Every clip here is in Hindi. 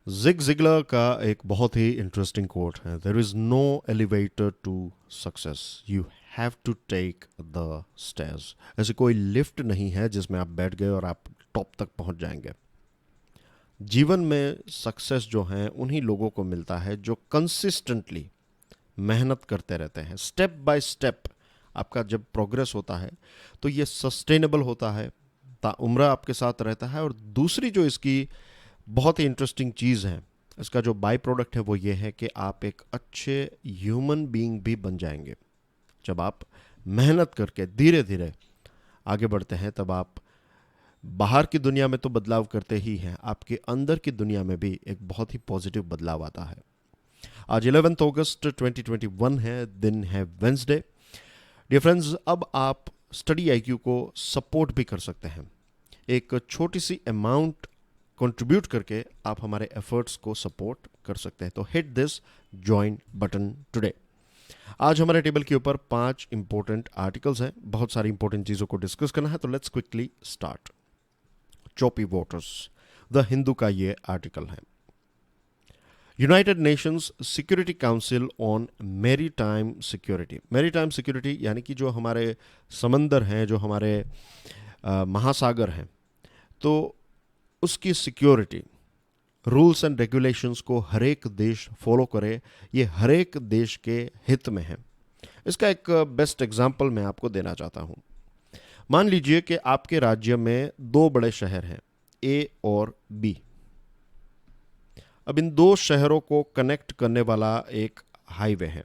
जिग जिगलर का एक बहुत ही इंटरेस्टिंग कोट है, there is no elevator to success, you have to take the stairs. ऐसे कोई लिफ्ट नहीं है जिसमें आप बैठ गए और आप टॉप तक पहुंच जाएंगे। जीवन में सक्सेस जो है उन्हीं लोगों को मिलता है जो कंसिस्टेंटली मेहनत करते रहते हैं, स्टेप बाय स्टेप। आपका जब प्रोग्रेस होता है तो ये सस्टेनेबल होता है, ताउम्र आपके साथ रहता है। और दूसरी जो इसकी बहुत ही इंटरेस्टिंग चीज़ है, इसका जो बाई प्रोडक्ट है वो ये है कि आप एक अच्छे ह्यूमन बीइंग भी बन जाएंगे। जब आप मेहनत करके धीरे धीरे आगे बढ़ते हैं तब आप बाहर की दुनिया में तो बदलाव करते ही हैं, आपके अंदर की दुनिया में भी एक बहुत ही पॉजिटिव बदलाव आता है। आज 11 अगस्त 2021 है, दिन है वेंसडे। डियर फ्रेंड्स, अब आप स्टडी आईक्यू को सपोर्ट भी कर सकते हैं। एक छोटी सी अमाउंट कंट्रीब्यूट करके आप हमारे एफर्ट्स को सपोर्ट कर सकते हैं, तो hit this join button today. आज हमारे टेबल के ऊपर 5 इंपॉर्टेंट आर्टिकल्स हैं, बहुत सारी इंपॉर्टेंट चीज़ों को डिस्कस करना है, तो let's quickly start. Choppy waters, the Hindu का ये आर्टिकल है। United Nations Security Council on maritime security. Maritime security यानी कि जो हमारे समंदर हैं, जो हमारे महासागर हैं, तो उसकी सिक्योरिटी, रूल्स एंड रेगुलेशंस को हर एक देश फॉलो करे, ये हर एक देश के हित में है। इसका एक बेस्ट एग्जांपल मैं आपको देना चाहता हूँ। मान लीजिए कि आपके राज्य में 2 बड़े शहर हैं, ए और बी। अब इन 2 शहरों को कनेक्ट करने वाला एक हाईवे है।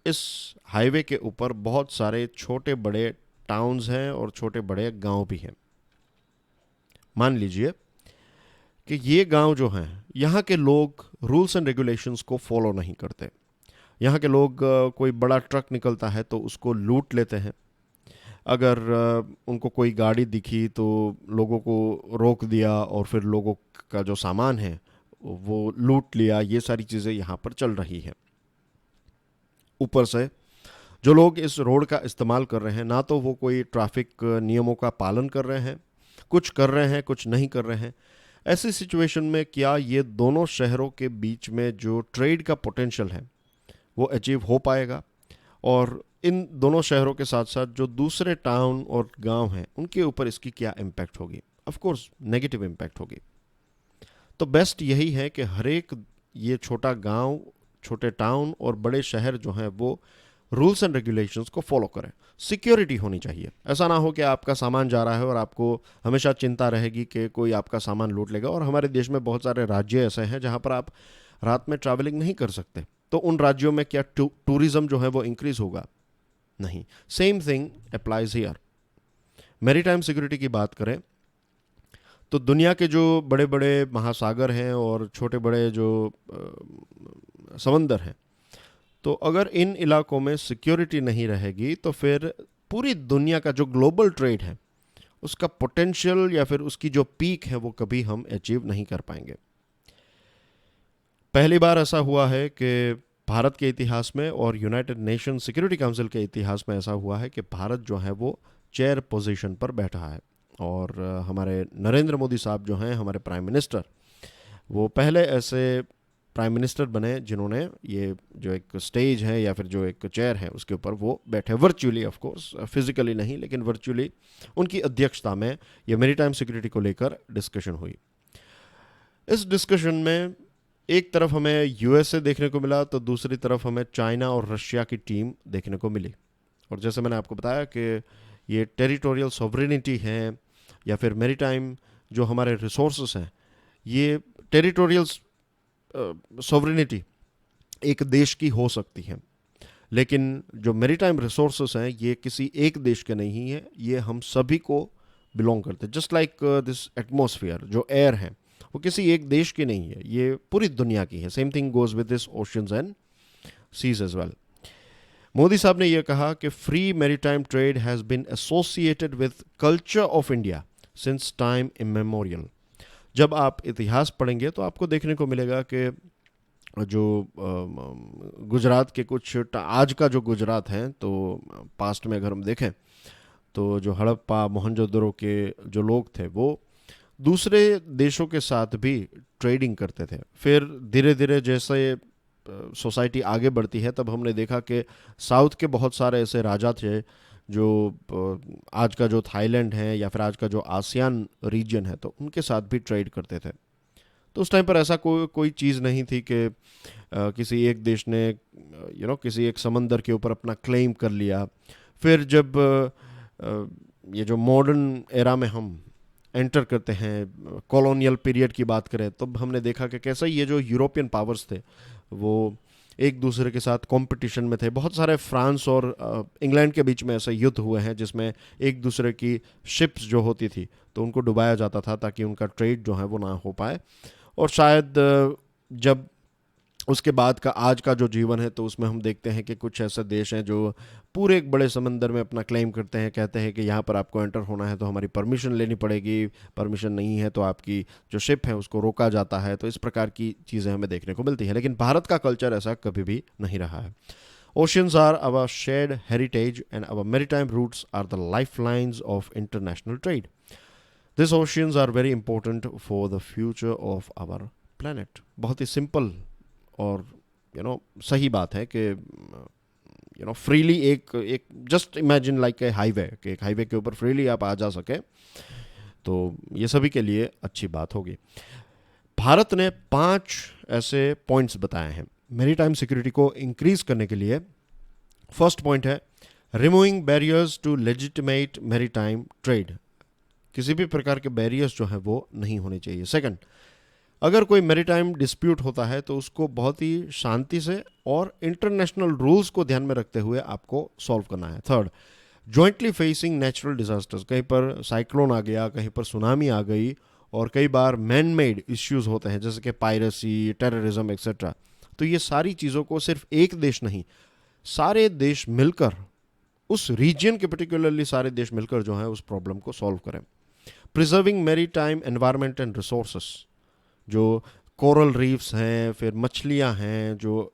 इस हाईवे के ऊपर बहुत सारे छोटे बड़े टाउन्स हैं और छोटे बड़े गांव भी हैं। मान लीजिए कि ये गांव जो हैं, यहाँ के लोग रूल्स एंड रेगुलेशंस को फॉलो नहीं करते। यहाँ के लोग कोई बड़ा ट्रक निकलता है तो उसको लूट लेते हैं। अगर उनको कोई गाड़ी दिखी तो लोगों को रोक दिया और फिर लोगों का जो सामान है वो लूट लिया। ये सारी चीज़ें यहाँ पर चल रही हैं। ऊपर से जो लोग इस रोड का इस्तेमाल कर रहे हैं, ना तो वो कोई ट्रैफिक नियमों का पालन कर रहे हैं, कुछ कर रहे हैं, कुछ नहीं कर रहे हैं। ऐसी सिचुएशन में क्या ये दोनों शहरों के बीच में जो ट्रेड का पोटेंशियल है वो अचीव हो पाएगा? और इन दोनों शहरों के साथ साथ जो दूसरे टाउन और गांव हैं उनके ऊपर इसकी क्या इम्पैक्ट होगी? ऑफ कोर्स नेगेटिव इम्पैक्ट होगी। तो बेस्ट यही है कि हर एक ये छोटा गांव, छोटे टाउन और बड़े शहर जो हैं वो रूल्स एंड रेगुलेशंस को फॉलो करें। सिक्योरिटी होनी चाहिए। ऐसा ना हो कि आपका सामान जा रहा है और आपको हमेशा चिंता रहेगी कि कोई आपका सामान लूट लेगा। और हमारे देश में बहुत सारे राज्य ऐसे हैं जहां पर आप रात में ट्रैवलिंग नहीं कर सकते, तो उन राज्यों में क्या टूरिज्म जो है वो इंक्रीज होगा? नहीं। Same thing applies here. Maritime security की बात करें तो दुनिया के जो बड़े बड़े महासागर हैं और छोटे बड़े जो समंदर हैं, तो अगर इन इलाकों में सिक्योरिटी नहीं रहेगी तो फिर पूरी दुनिया का जो ग्लोबल ट्रेड है उसका पोटेंशियल या फिर उसकी जो पीक है वो कभी हम अचीव नहीं कर पाएंगे। पहली बार ऐसा हुआ है कि भारत के इतिहास में और यूनाइटेड नेशन सिक्योरिटी काउंसिल के इतिहास में ऐसा हुआ है कि भारत जो है वो चेयर पोजीशन पर बैठा है। और हमारे नरेंद्र मोदी साहब जो हैं, हमारे प्राइम मिनिस्टर, वो पहले ऐसे प्राइम मिनिस्टर बने जिन्होंने ये जो एक स्टेज है या फिर जो एक चेयर है उसके ऊपर वो बैठे, वर्चुअली, ऑफ कोर्स फिजिकली नहीं, लेकिन वर्चुअली उनकी अध्यक्षता में ये मैरीटाइम सिक्योरिटी को लेकर डिस्कशन हुई। इस डिस्कशन में एक तरफ हमें यूएसए देखने को मिला तो दूसरी तरफ हमें चाइना और रशिया की टीम देखने को मिली। और जैसे मैंने आपको बताया कि ये टेरिटोरियल सॉवरेनिटी है या फिर मैरीटाइम जो हमारे रिसोर्सेस हैं, ये टेरिटोरियल सॉवरेनिटी एक देश की हो सकती है, लेकिन जो मैरीटाइम रिसोर्सेस हैं ये किसी एक देश के नहीं है, ये हम सभी को बिलोंग करते हैं। जस्ट लाइक दिस एटमॉस्फेयर, जो एयर है वो किसी एक देश की नहीं है, ये पूरी दुनिया की है। Same thing goes with this oceans and seas as well. Modi साहब ने यह कहा कि free maritime trade has been associated with culture of India since time immemorial. जब आप इतिहास पढ़ेंगे तो आपको देखने को मिलेगा कि जो गुजरात के कुछ आज का जो गुजरात है, तो पास्ट में अगर हम देखें तो जो हड़प्पा मोहनजोदड़ो के जो लोग थे वो दूसरे देशों के साथ भी ट्रेडिंग करते थे। फिर धीरे धीरे जैसे सोसाइटी आगे बढ़ती है, तब हमने देखा कि साउथ के बहुत सारे ऐसे राजा थे जो आज का जो थाईलैंड है या फिर आज का जो आसियान रीजन है, तो उनके साथ भी ट्रेड करते थे। तो उस टाइम पर ऐसा कोई चीज़ नहीं थी कि किसी एक देश ने किसी एक समंदर के ऊपर अपना क्लेम कर लिया। फिर जब ये जो मॉडर्न एरा में हम एंटर करते हैं, कॉलोनियल पीरियड की बात करें, तब हमने देखा कि कैसे ये जो यूरोपियन पावर्स थे वो एक दूसरे के साथ कंपटीशन में थे। बहुत सारे फ्रांस और इंग्लैंड के बीच में ऐसे युद्ध हुए हैं जिसमें एक दूसरे की शिप्स जो होती थी तो उनको डुबाया जाता था ताकि उनका ट्रेड जो है वो ना हो पाए। और शायद जब उसके बाद का आज का जो जीवन है तो उसमें हम देखते हैं कि कुछ ऐसे देश हैं जो पूरे एक बड़े समंदर में अपना क्लेम करते हैं, कहते हैं कि यहाँ पर आपको एंटर होना है तो हमारी परमिशन लेनी पड़ेगी, परमिशन नहीं है तो आपकी जो शिप है उसको रोका जाता है। तो इस प्रकार की चीज़ें हमें देखने को मिलती हैं, लेकिन भारत का कल्चर ऐसा कभी भी नहीं रहा है। Oceans are our shared heritage and our maritime routes are the lifelines of international trade. These oceans are very important for the future of our planet. बहुत ही सिंपल और सही बात है कि फ्रीली एक एक just imagine like a highway, कि एक हाईवे के ऊपर फ्रीली आप आ जा सके, तो ये सभी के लिए अच्छी बात होगी। भारत ने 5 ऐसे पॉइंट्स बताए हैं मैरीटाइम सिक्योरिटी को इंक्रीज करने के लिए। फर्स्ट पॉइंट है removing barriers to legitimate maritime trade. किसी भी प्रकार के बैरियर्स जो है वो नहीं होने चाहिए। सेकंड, अगर कोई मैरीटाइम डिस्प्यूट होता है तो उसको बहुत ही शांति से और इंटरनेशनल रूल्स को ध्यान में रखते हुए आपको सॉल्व करना है। Third, jointly facing natural disasters. कहीं पर साइक्लोन आ गया, कहीं पर सुनामी आ गई, और कई बार मैन मेड इश्यूज होते हैं जैसे कि पायरेसी, टेररिज्म एक्सेट्रा। तो ये सारी चीज़ों को सिर्फ एक देश नहीं, सारे देश मिलकर, उस रीजन के पर्टिकुलरली सारे देश मिलकर जो है उस प्रॉब्लम को सॉल्व करें। Preserving maritime environment and resources, जो कोरल रीफ्स हैं, फिर मछलियां हैं, जो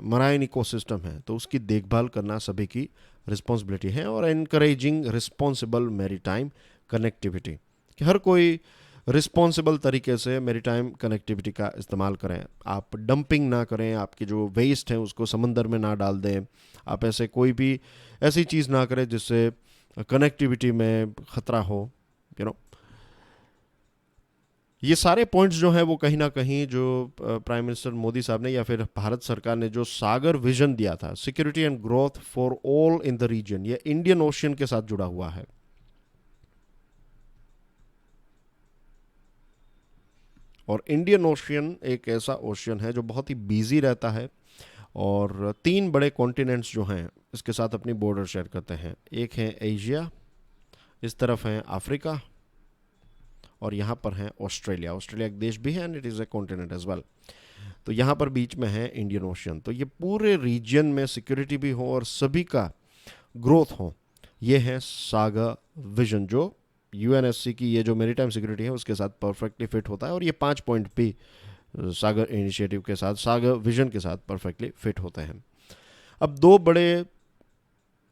मराइन इकोसिस्टम है, तो उसकी देखभाल करना सभी की रिस्पॉन्सिबिलिटी है। और एनकरेजिंग रिस्पॉन्सिबल मैरीटाइम कनेक्टिविटी, कि हर कोई रिस्पॉन्सिबल तरीके से मैरीटाइम कनेक्टिविटी का इस्तेमाल करें। आप डंपिंग ना करें, आपके जो वेस्ट हैं उसको समंदर में ना डाल दें, आप ऐसे कोई भी ऐसी चीज़ ना करें जिससे कनेक्टिविटी में ख़तरा हो। ये सारे पॉइंट्स जो हैं वो कहीं ना कहीं जो प्राइम मिनिस्टर मोदी साहब ने या फिर भारत सरकार ने जो सागर विजन दिया था, security and growth for all in the region, ये इंडियन ओशियन के साथ जुड़ा हुआ है। और इंडियन ओशियन एक ऐसा ओशियन है जो बहुत ही बिजी रहता है, और 3 बड़े कॉन्टिनेंट्स जो हैं इसके साथ अपनी बॉर्डर शेयर करते हैं। एक है एशिया, इस तरफ है अफ्रीका, और यहाँ पर है ऑस्ट्रेलिया। ऑस्ट्रेलिया एक देश भी है and it is a continent as well. तो यहाँ पर बीच में है इंडियन ओशियन। तो ये पूरे रीजन में सिक्योरिटी भी हो और सभी का ग्रोथ हो, ये है सागर विजन, जो यूएनएससी की ये जो मैरीटाइम सिक्योरिटी है उसके साथ परफेक्टली फिट होता है। और ये 5 पॉइंट भी सागर इनिशिएटिव के साथ, सागर विजन के साथ परफेक्टली फिट होते हैं। अब 2 बड़े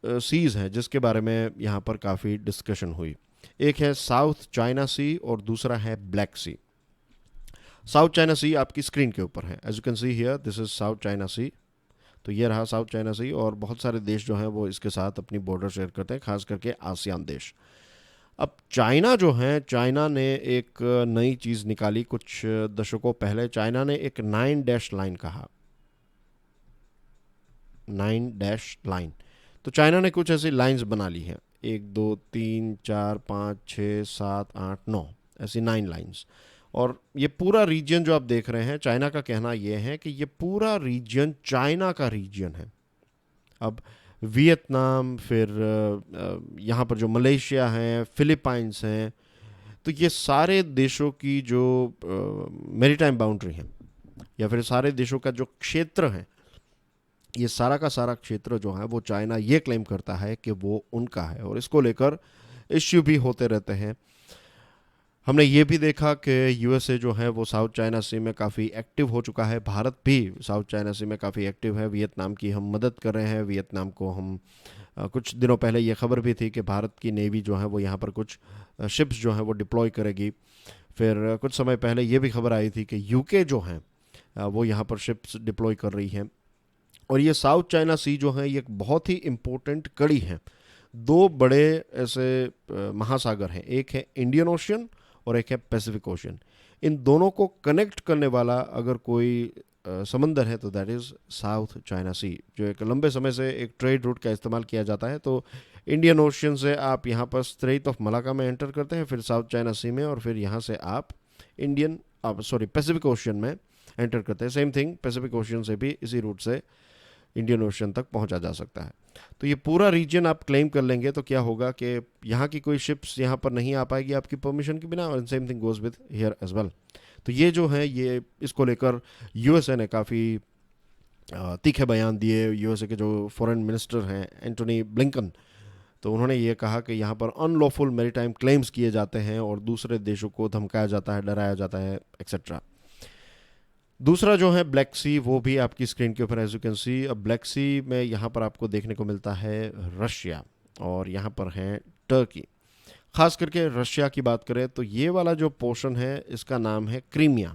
सीज हैं जिसके बारे में यहाँ पर काफ़ी डिस्कशन हुई। एक है साउथ चाइना सी और दूसरा है Black Sea. South China Sea आपकी स्क्रीन के ऊपर है, as you can see here, this is South China Sea. तो ये रहा साउथ चाइना सी, और बहुत सारे देश जो हैं वो इसके साथ अपनी बॉर्डर शेयर करते हैं, खास करके आसियान देश। अब चाइना जो है, चाइना ने एक नई चीज़ निकाली कुछ दशकों पहले। चाइना ने एक 9 डैश लाइन कहा, 9 डैश लाइन। तो चाइना ने कुछ ऐसी लाइंस बना ली हैं, 1 2 3 4 5 6 7 8 9, ऐसी 9 लाइंस। और ये पूरा रीजन जो आप देख रहे हैं, चाइना का कहना ये है कि ये पूरा रीजन चाइना का रीजन है। अब वियतनाम, फिर यहाँ पर जो मलेशिया है, फिलीपाइंस हैं, तो ये सारे देशों की जो मैरीटाइम बाउंड्री है या फिर सारे देशों का जो क्षेत्र है, ये सारा का सारा क्षेत्र जो है वो चाइना ये क्लेम करता है कि वो उनका है, और इसको लेकर इश्यू भी होते रहते हैं। हमने ये भी देखा कि यूएसए जो है वो साउथ चाइना सी में काफ़ी एक्टिव हो चुका है, भारत भी साउथ चाइना सी में काफ़ी एक्टिव है। वियतनाम की हम मदद कर रहे हैं, वियतनाम को हम कुछ दिनों पहले ये खबर भी थी कि भारत की नेवी जो है वो यहाँ पर कुछ शिप्स जो है वो डिप्लॉय करेगी। फिर कुछ समय पहले ये भी खबर आई थी कि यूके जो हैं वो यहाँ पर शिप्स डिप्लॉय कर रही हैं। और ये साउथ चाइना सी जो है ये एक बहुत ही इम्पोर्टेंट कड़ी है। दो बड़े ऐसे महासागर हैं, एक है इंडियन ओशियन और एक है पैसिफिक ओशियन। इन दोनों को कनेक्ट करने वाला अगर कोई समंदर है तो दैट इज़ साउथ चाइना सी, जो एक लंबे समय से एक ट्रेड रूट का इस्तेमाल किया जाता है। तो इंडियन ओशियन से आप यहाँ पर स्ट्रेट ऑफ मलाका में एंटर करते हैं, फिर साउथ चाइना सी में, और फिर यहाँ से आप पैसिफिक ओशियन में एंटर करते हैं। सेम थिंग पैसिफिक ओशियन से भी इसी रूट से इंडियन ओशियन तक पहुंचा जा सकता है। तो ये पूरा रीजन आप क्लेम कर लेंगे तो क्या होगा कि यहाँ की कोई शिप्स यहाँ पर नहीं आ पाएगी आपकी परमिशन के बिना, और same thing goes with here as well. तो ये जो है ये इसको लेकर यूएसए ने काफ़ी तीखे बयान दिए। यूएसए के जो फॉरेन मिनिस्टर हैं एंटोनी ब्लिंकन, तो उन्होंने ये कहा कि यहाँ पर अनलॉफुल मैरीटाइम क्लेम्स किए जाते हैं और दूसरे देशों को धमकाया जाता है, डराया जाता है, एक्सेट्रा। दूसरा जो है ब्लैक सी, वो भी आपकी स्क्रीन के ऊपर एज यू कैन सी। अब ब्लैक सी में यहाँ पर आपको देखने को मिलता है रशिया और यहाँ पर है टर्की। ख़ास करके रशिया की बात करें तो ये वाला जो पोर्शन है इसका नाम है क्रीमिया।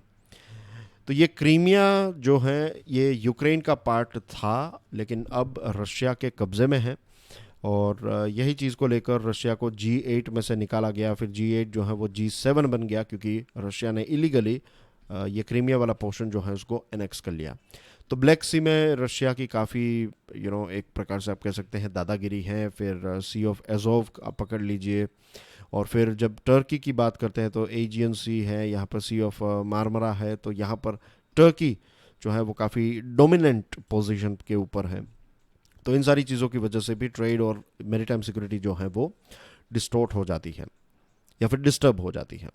तो ये क्रीमिया जो है ये यूक्रेन का पार्ट था, लेकिन अब रशिया के कब्ज़े में है। और यही चीज़ को लेकर रशिया को G8 में से निकाला गया, फिर G8 जो है वो G7 बन गया, क्योंकि रशिया ने इलीगली ये क्रीमिया वाला पोर्शन जो है उसको एनेक्स कर लिया। तो ब्लैक सी में रशिया की काफ़ी एक प्रकार से आप कह सकते हैं दादागिरी है। फिर सी ऑफ एजोव आप पकड़ लीजिए, और फिर जब टर्की की बात करते हैं तो एजियन सी है, यहाँ पर सी ऑफ मारमरा है। तो यहाँ पर टर्की जो है वो काफ़ी डोमिनेंट पोजीशन के ऊपर है। तो इन सारी चीज़ों की वजह से भी ट्रेड और मैरीटाइम सिक्योरिटी जो है वो डिस्टॉर्ट हो जाती है या फिर डिस्टर्ब हो जाती है।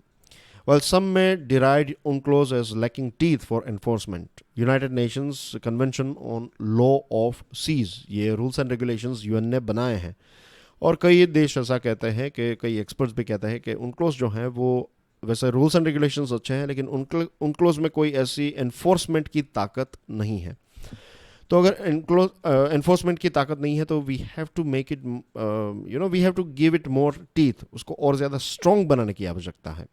While some may deride UNCLOS as lacking teeth for enforcement, United Nations Convention on Law of Seas, ये रूल्स एंड रेगुलेशंस यूएन ने बनाए हैं। और कई देश ऐसा कहते हैं कि कई एक्सपर्ट्स भी कहते हैं कि UNCLOS जो है वो वैसे रूल्स एंड रेगुलेशंस अच्छे हैं, लेकिन UNCLOS में कोई ऐसी एनफोर्समेंट की ताकत नहीं है। तो अगर एनफोर्समेंट की ताकत नहीं है तो we have to make it we have to give it more teeth, उसको और ज़्यादा स्ट्रॉन्ग बनाने की आवश्यकता है।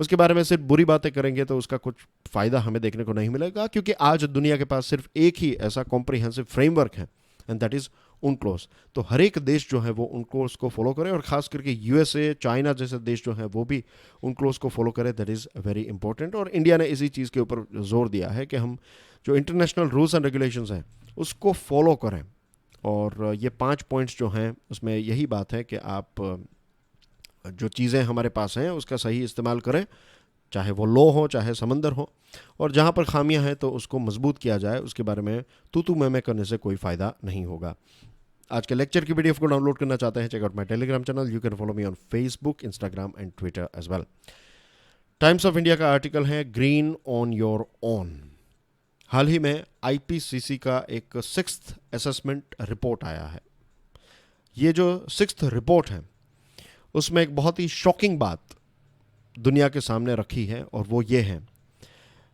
उसके बारे में सिर्फ बुरी बातें करेंगे तो उसका कुछ फ़ायदा हमें देखने को नहीं मिलेगा, क्योंकि आज दुनिया के पास सिर्फ एक ही ऐसा कॉम्प्रिहेंसिव फ्रेमवर्क है, एंड दैट इज़ UNCLOS। तो हर एक देश जो है वो UNCLOS को फॉलो करे, और ख़ास करके यूएसए, चाइना जैसे देश जो है वो भी UNCLOS को फॉलो करे। That is very important. और इंडिया ने इसी चीज़ के ऊपर जोर दिया है कि हम जो इंटरनेशनल रूल्स एंड रेगुलेशंस हैं उसको फॉलो करें। और ये 5 पॉइंट्स जो हैं उसमें यही बात है कि आप जो चीज़ें हमारे पास हैं उसका सही इस्तेमाल करें, चाहे वो लो हो चाहे समंदर हो, और जहाँ पर खामियां हैं तो उसको मजबूत किया जाए। उसके बारे में तू मैं करने से कोई फ़ायदा नहीं होगा। आज के लेक्चर की पीडीएफ को डाउनलोड करना चाहते हैं, check out my Telegram channel. You can follow me on Facebook, Instagram and Twitter as well. Times of India का आर्टिकल है ग्रीन ऑन योर ओन। हाल ही में IPCC का एक 6th असेसमेंट रिपोर्ट आया है। ये जो 6th रिपोर्ट है उसमें एक बहुत ही शॉकिंग बात दुनिया के सामने रखी है, और वो ये है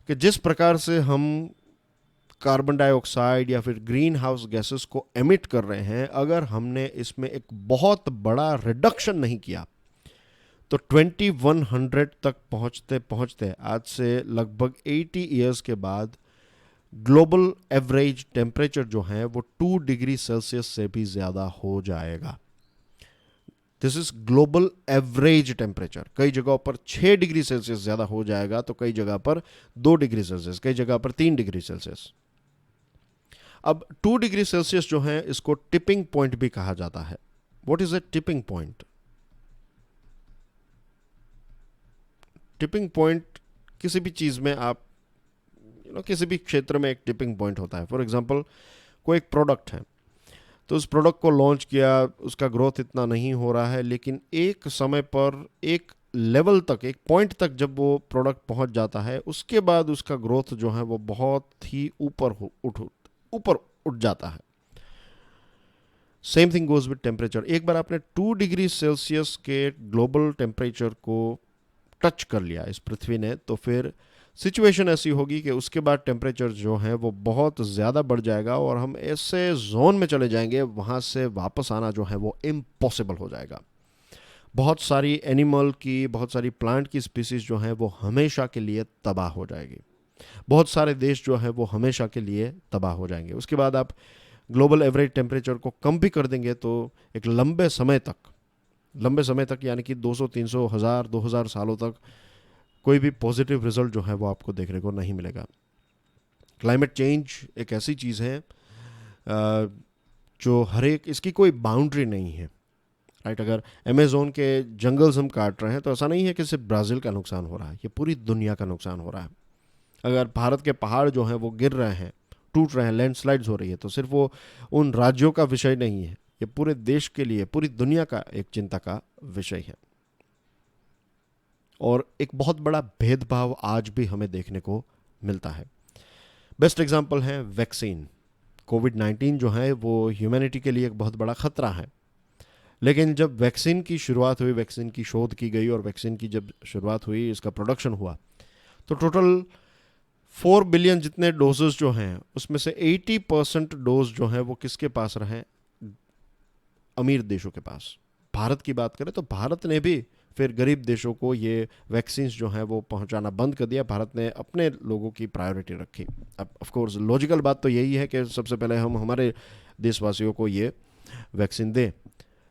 कि जिस प्रकार से हम कार्बन डाइऑक्साइड या फिर ग्रीन हाउस गैसेस को एमिट कर रहे हैं, अगर हमने इसमें एक बहुत बड़ा रिडक्शन नहीं किया तो 2100 तक पहुंचते पहुंचते आज से लगभग 80 ईयर्स के बाद ग्लोबल एवरेज टेम्परेचर जो है वो 2 डिग्री सेल्सियस से भी ज़्यादा हो जाएगा। This is global average temperature. कई जगहों पर 6 डिग्री सेल्सियस ज़्यादा हो जाएगा, तो कई जगह पर 2 डिग्री सेल्सियस, कई जगह पर 3 डिग्री सेल्सियस। अब 2 डिग्री सेल्सियस जो है इसको टिपिंग पॉइंट भी कहा जाता है। What is a tipping point? Tipping point किसी भी चीज़ में आप किसी भी क्षेत्र में एक टिपिंग पॉइंट होता है। फॉर एग्जांपल कोई एक प्रोडक्ट है, तो उस प्रोडक्ट को लॉन्च किया, उसका ग्रोथ इतना नहीं हो रहा है, लेकिन एक समय पर एक लेवल तक, एक पॉइंट तक जब वो प्रोडक्ट पहुंच जाता है, उसके बाद उसका ग्रोथ जो है वो बहुत ही ऊपर उठ जाता है। Same thing goes with temperature. एक बार आपने 2 डिग्री सेल्सियस के ग्लोबल टेम्परेचर को टच कर लिया इस पृथ्वी ने, तो फिर सिचुएशन ऐसी होगी कि उसके बाद टेम्परेचर जो है वो बहुत ज़्यादा बढ़ जाएगा, और हम ऐसे जोन में चले जाएंगे वहाँ से वापस आना जो है वो इम्पॉसिबल हो जाएगा। बहुत सारी एनिमल की, बहुत सारी प्लांट की स्पीसीज जो हैं वो हमेशा के लिए तबाह हो जाएगी। बहुत सारे देश जो है वो हमेशा के लिए तबाह हो जाएंगे। उसके बाद आप ग्लोबल एवरेज टेम्परेचर को कम भी कर देंगे तो एक लंबे समय तक यानी कि 200, 300, 1000, 2000 सालों तक कोई भी पॉजिटिव रिजल्ट जो है वो आपको देखने को नहीं मिलेगा। क्लाइमेट चेंज एक ऐसी चीज़ है जो हर एक, इसकी कोई बाउंड्री नहीं है, राइट। अगर अमेज़ोन के जंगल्स हम काट रहे हैं तो ऐसा नहीं है कि सिर्फ ब्राज़ील का नुकसान हो रहा है, ये पूरी दुनिया का नुकसान हो रहा है। अगर भारत के पहाड़ जो हैं वो गिर रहे हैं, टूट रहे हैं, लैंडस्लाइड्स हो रही है, तो सिर्फ वो उन राज्यों का विषय नहीं है, ये पूरे देश के लिए, पूरी दुनिया का एक चिंता का विषय है। और एक बहुत बड़ा भेदभाव आज भी हमें देखने को मिलता है। बेस्ट एग्जांपल है वैक्सीन। कोविड-19 जो है वो ह्यूमैनिटी के लिए एक बहुत बड़ा खतरा है, लेकिन जब वैक्सीन की शुरुआत हुई, वैक्सीन की शोध की गई और वैक्सीन की जब शुरुआत हुई, इसका प्रोडक्शन हुआ, तो टोटल 4 बिलियन जितने डोजेस जो हैं उसमें से 80% डोज जो हैं वो किसके पास रहे? अमीर देशों के पास। भारत की बात करें तो भारत ने भी फिर गरीब देशों को ये वैक्सीन्स जो हैं वो पहुंचाना बंद कर दिया। भारत ने अपने लोगों की प्रायोरिटी रखी। अब ऑफ कोर्स लॉजिकल बात तो यही है कि सबसे पहले हम हमारे देशवासियों को ये वैक्सीन दें,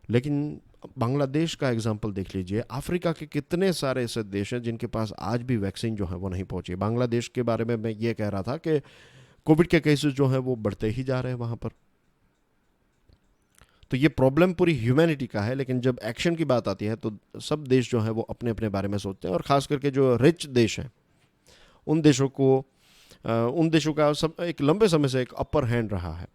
लेकिन बांग्लादेश का एग्जाम्पल देख लीजिए। अफ्रीका के कितने सारे ऐसे देश हैं जिनके पास आज भी वैक्सीन जो है वो नहीं पहुंची। बांग्लादेश के बारे में मैं ये कह रहा था कि कोविड के केसेस जो हैं वो बढ़ते ही जा रहे हैं वहाँ पर। तो ये प्रॉब्लम पूरी ह्यूमैनिटी का है, लेकिन जब एक्शन की बात आती है तो सब देश जो है वो अपने अपने बारे में सोचते हैं, और ख़ास करके जो रिच देश हैं उन देशों का सब एक लंबे समय से एक अपर हैंड रहा है।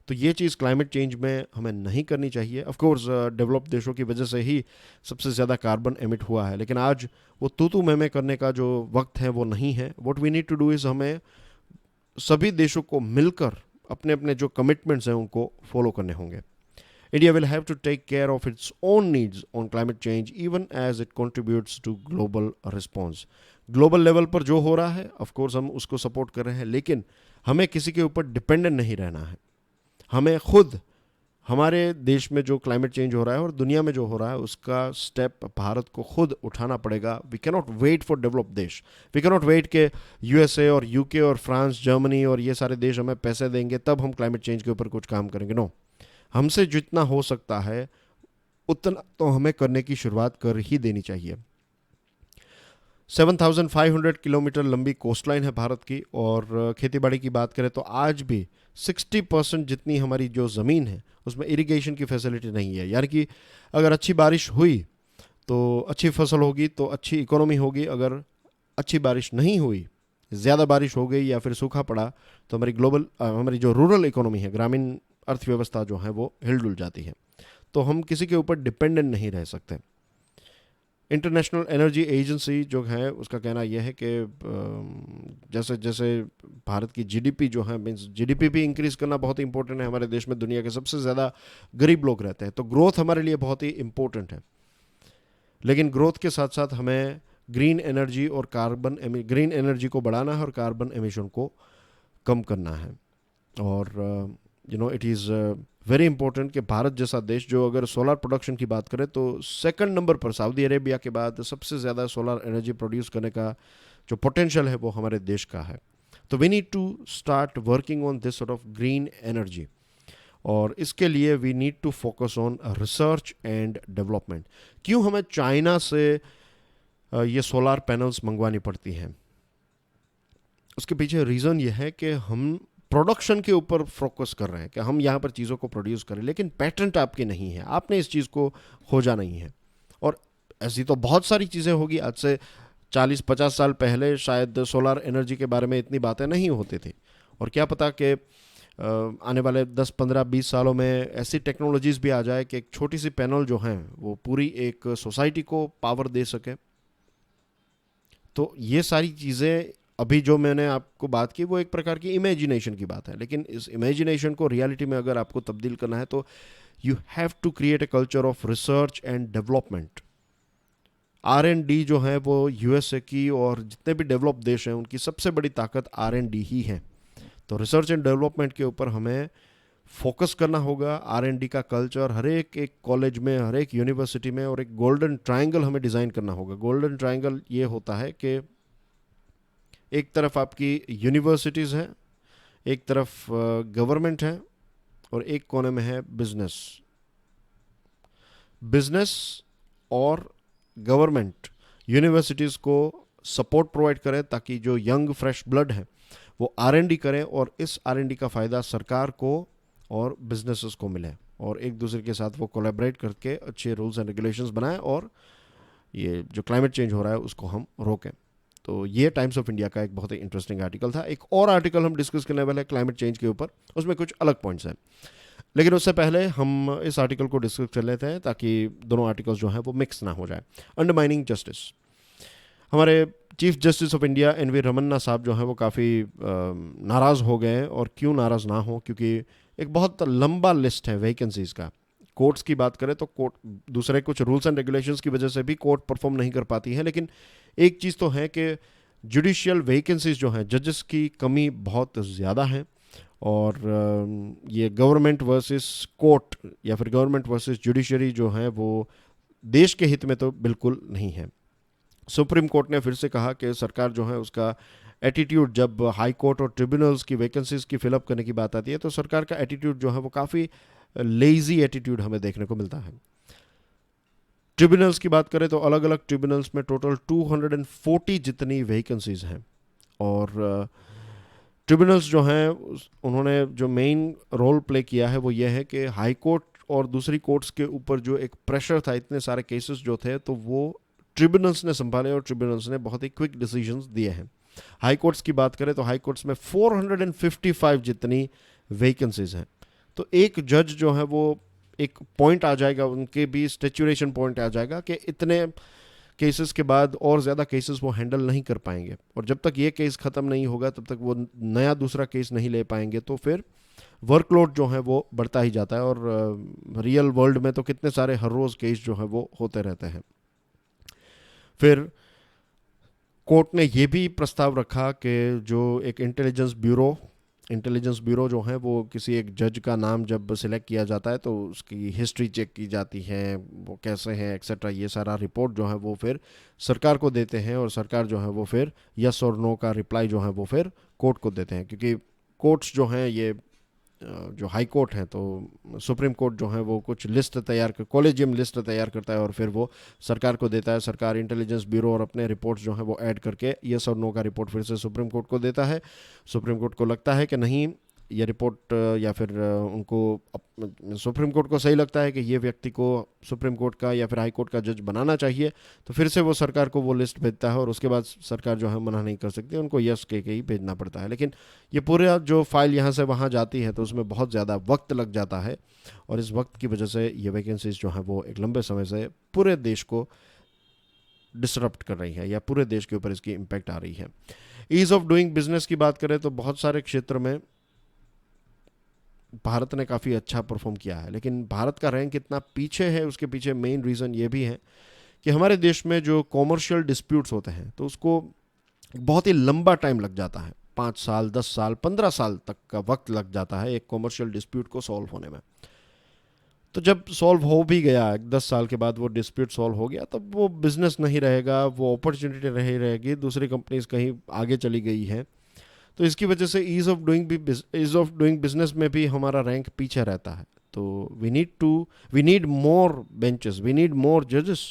तो ये चीज़ क्लाइमेट चेंज में हमें नहीं करनी चाहिए। ऑफ कोर्स डेवलप देशों की वजह से ही सबसे ज़्यादा कार्बन एमिट हुआ है, लेकिन आज वो तू मैं करने का जो वक्त है वो नहीं है। What we need to do is, हमें सभी देशों को मिलकर अपने अपने जो कमिटमेंट्स हैं उनको फॉलो करने होंगे। India will have to take care of its own needs on climate change even as it contributes to global response. Global level पर जो हो रहा है ऑफ कोर्स हम उसको सपोर्ट कर रहे हैं, लेकिन हमें किसी के ऊपर डिपेंडेंट नहीं रहना है। हमें खुद, हमारे देश में जो क्लाइमेट चेंज हो रहा है और दुनिया में जो हो रहा है उसका स्टेप भारत को खुद उठाना पड़ेगा। We can not wait for develop देश। वी कैन नॉट वेट के यूएसए और यूके और फ्रांस, जर्मनी और ये सारे देश हमें पैसे देंगे तब हम क्लाइमेट चेंज के ऊपर कुछ काम करेंगे। नो, हमसे जितना हो सकता है उतना तो हमें करने की शुरुआत कर ही देनी चाहिए। 7,500 किलोमीटर लंबी कोस्टलाइन है भारत की, और खेतीबाड़ी की बात करें तो आज भी 60% जितनी हमारी जो ज़मीन है उसमें इरिगेशन की फैसिलिटी नहीं है। यानी कि अगर अच्छी बारिश हुई तो अच्छी फसल होगी, तो अच्छी इकोनॉमी होगी। अगर अच्छी बारिश नहीं हुई, ज़्यादा बारिश हो गई या फिर सूखा पड़ा, तो हमारी जो रूरल इकोनॉमी है, ग्रामीण अर्थव्यवस्था जो है वो हिलडुल जाती है। तो हम किसी के ऊपर डिपेंडेंट नहीं रह सकते। इंटरनेशनल एनर्जी एजेंसी जो है उसका कहना यह है कि जैसे जैसे भारत की जीडीपी जो है, मीन्स जीडीपी भी इंक्रीज़ करना बहुत इंपॉर्टेंट है। हमारे देश में दुनिया के सबसे ज़्यादा गरीब लोग रहते हैं, तो ग्रोथ हमारे लिए बहुत ही इंपॉर्टेंट है। लेकिन ग्रोथ के साथ साथ हमें ग्रीन एनर्जी को बढ़ाना है और कार्बन एमिशन को कम करना है। और इट इज़ वेरी इंपॉर्टेंट कि भारत जैसा देश, जो अगर सोलर प्रोडक्शन की बात करें तो सेकंड नंबर पर, सऊदी अरेबिया के बाद सबसे ज़्यादा सोलर एनर्जी प्रोड्यूस करने का जो पोटेंशियल है वो हमारे देश का है। तो we need to start working on this sort of green energy, और इसके लिए we need to focus on research and development. क्यों हमें चाइना से ये सोलर पैनल्स मंगवानी पड़ती हैं? उसके पीछे रीज़न ये है कि हम प्रोडक्शन के ऊपर फोकस कर रहे हैं कि हम यहाँ पर चीज़ों को प्रोड्यूस करें, लेकिन पेटेंट आपकी नहीं है, आपने इस चीज़ को खोजा नहीं है। और ऐसी तो बहुत सारी चीज़ें होगी। आज से 40-50 साल पहले शायद सोलर एनर्जी के बारे में इतनी बातें नहीं होती थी, और क्या पता कि आने वाले 10, 15, 20 सालों में ऐसी टेक्नोलॉजीज़ भी आ जाए कि एक छोटी सी पैनल जो हैं वो पूरी एक सोसाइटी को पावर दे सके। तो ये सारी चीज़ें अभी जो मैंने आपको बात की वो एक प्रकार की इमेजिनेशन की बात है, लेकिन इस इमेजिनेशन को रियलिटी में अगर आपको तब्दील करना है तो you have to create a culture of research and development. R&D जो है वो यूएसए की और जितने भी डेवलप देश हैं उनकी सबसे बड़ी ताकत R&D ही है। तो रिसर्च एंड डेवलपमेंट के ऊपर हमें फोकस करना होगा R&D का कल्चर हर एक कॉलेज में, हर एक यूनिवर्सिटी में, और एक गोल्डन ट्रायंगल हमें डिज़ाइन करना होगा। गोल्डन ट्रायंगल ये होता है कि एक तरफ आपकी यूनिवर्सिटीज़ हैं, एक तरफ गवर्नमेंट है, और एक कोने में है बिजनेस। बिजनेस और गवर्नमेंट यूनिवर्सिटीज़ को सपोर्ट प्रोवाइड करे ताकि जो यंग फ्रेश ब्लड है वो R&D करें, और इस R&D का फ़ायदा सरकार को और बिजनेसेस को मिले, और एक दूसरे के साथ वो कोलैबोरेट करके अच्छे रूल्स एंड रेगुलेशंस बनाएं, और ये जो क्लाइमेट चेंज हो रहा है उसको हम रोकें। तो ये टाइम्स ऑफ इंडिया का एक बहुत ही इंटरेस्टिंग आर्टिकल था। एक और आर्टिकल हम डिस्कस करने वाले हैं क्लाइमेट चेंज के ऊपर, उसमें कुछ अलग पॉइंट्स हैं, लेकिन उससे पहले हम इस आर्टिकल को डिस्कस कर लेते हैं ताकि दोनों आर्टिकल्स जो हैं वो मिक्स ना हो जाए। अंडरमाइनिंग जस्टिस, हमारे chief justice of India NV Ramana साहब जो हैं वो काफ़ी नाराज़ हो गए, और क्यों नाराज़ ना हो, क्योंकि एक बहुत लंबा लिस्ट है वैकेंसीज़ का। कोर्ट्स की बात करें तो कोर्ट दूसरे कुछ रूल्स एंड रेगुलेशंस की वजह से भी कोर्ट परफॉर्म नहीं कर पाती है, लेकिन एक चीज़ तो है कि जुडिशियल वैकेंसीज जो हैं, जजेस की कमी बहुत ज़्यादा है, और ये गवर्नमेंट वर्सेस कोर्ट या फिर गवर्नमेंट वर्सेस जुडिशरी जो है वो देश के हित में तो बिल्कुल नहीं है। सुप्रीम कोर्ट ने फिर से कहा कि सरकार जो है उसका एटीट्यूड, जब हाई कोर्ट और ट्रिब्यूनल्स की वैकेंसीज की फिलअप करने की बात आती है तो सरकार का एटीट्यूड जो है वो काफ़ी लेजी एटीट्यूड हमें देखने को मिलता है। ट्रिब्यूनल्स की बात करें तो अलग अलग ट्रिब्यूनल्स में टोटल 240 जितनी वैकेंसीज हैं, और ट्रिब्यूनल्स जो हैं उन्होंने जो मेन रोल प्ले किया है वो ये है कि हाई कोर्ट और दूसरी कोर्ट्स के ऊपर जो एक प्रेशर था, इतने सारे केसेस जो थे, तो वो ट्रिब्यूनल्स ने संभाले, और ट्रिब्यूनल्स ने बहुत ही क्विक डिसीजंस दिए हैं। हाई कोर्ट्स की बात करें तो हाई कोर्ट्स में 455 जितनी वैकेंसीज हैं, तो एक जज जो है वो एक पॉइंट आ जाएगा, उनके भी स्टेचुरेशन पॉइंट आ जाएगा कि इतने केसेस के बाद और ज़्यादा केसेस वो हैंडल नहीं कर पाएंगे, और जब तक ये केस ख़त्म नहीं होगा तब तक वो नया दूसरा केस नहीं ले पाएंगे, तो फिर वर्कलोड जो है वो बढ़ता ही जाता है, और रियल वर्ल्ड में तो कितने सारे हर रोज़ केस जो है वो होते रहते हैं। फिर कोर्ट ने ये भी प्रस्ताव रखा कि जो एक इंटेलिजेंस ब्यूरो जो है वो किसी एक जज का नाम जब सिलेक्ट किया जाता है तो उसकी हिस्ट्री चेक की जाती है, वो कैसे है एक्सेट्रा, ये सारा रिपोर्ट जो है वो फिर सरकार को देते हैं, और सरकार जो है वो फिर यस और नो का रिप्लाई जो है वो फिर कोर्ट को देते हैं, क्योंकि कोर्ट्स जो हैं ये जो हाई कोर्ट है, तो सुप्रीम कोर्ट जो है वो कुछ लिस्ट तैयार कर, कॉलेजियम लिस्ट तैयार करता है और फिर वो सरकार को देता है। सरकार इंटेलिजेंस ब्यूरो और अपने रिपोर्ट्स जो है वो ऐड करके यस और नो का रिपोर्ट फिर से सुप्रीम कोर्ट को देता है। सुप्रीम कोर्ट को लगता है कि नहीं ये रिपोर्ट या फिर उनको सुप्रीम कोर्ट को सही लगता है कि ये व्यक्ति को सुप्रीम कोर्ट का या फिर हाई कोर्ट का जज बनाना चाहिए, तो फिर से वो सरकार को वो लिस्ट भेजता है, और उसके बाद सरकार जो है मना नहीं कर सकती, उनको यस के ही भेजना पड़ता है। लेकिन ये पूरा जो फाइल यहाँ से वहाँ जाती है तो उसमें बहुत ज़्यादा वक्त लग जाता है, और इस वक्त की वजह से ये वैकेंसीज जो है वो एक लंबे समय से पूरे देश को डिसरप्ट कर रही है, या पूरे देश के ऊपर इसकी इम्पैक्ट आ रही है। ईज़ ऑफ डूइंग बिजनेस की बात करें तो बहुत सारे क्षेत्र में भारत ने काफ़ी अच्छा परफॉर्म किया है, लेकिन भारत का रैंक इतना पीछे है, उसके पीछे मेन रीज़न ये भी है कि हमारे देश में जो कॉमर्शियल डिस्प्यूट्स होते हैं तो उसको बहुत ही लंबा टाइम लग जाता है, 5 साल 10 साल 15 साल तक का वक्त लग जाता है एक कॉमर्शियल डिस्प्यूट को सॉल्व होने में। तो जब सॉल्व हो भी गया 10 साल के बाद वो डिस्प्यूट सॉल्व हो गया, तब वो बिजनेस नहीं रहेगा, वो अपॉर्चुनिटी नहीं रहेगी, दूसरी कंपनीज कहीं आगे चली गई हैं, तो इसकी वजह से ईज़ ऑफ डूइंग बिजनेस में भी हमारा रैंक पीछे रहता है। तो we need more benches, we need more जजेस,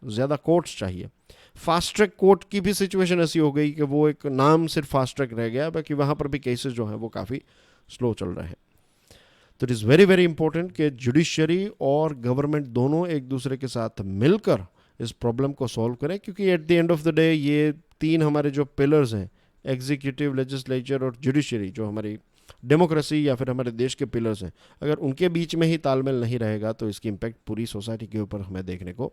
ज़्यादा कोर्ट्स चाहिए। फास्ट ट्रैक कोर्ट की भी सिचुएशन ऐसी हो गई कि वो एक नाम सिर्फ फास्ट ट्रैक रह गया, बाकी वहाँ पर भी केसेस जो हैं वो काफ़ी स्लो चल रहे हैं। तो it is very very important कि जुडिशरी और गवर्नमेंट दोनों एक दूसरे के साथ मिलकर इस प्रॉब्लम को सॉल्व करें, क्योंकि at the end of the day ये 3 हमारे जो पिलर्स हैं, एग्जीक्यूटिव, लेजिस्लेचर और जुडिशरी, जो हमारी डेमोक्रेसी या फिर हमारे देश के पिलर्स हैं, अगर उनके बीच में ही तालमेल नहीं रहेगा तो इसकी इम्पैक्ट पूरी सोसाइटी के ऊपर हमें देखने को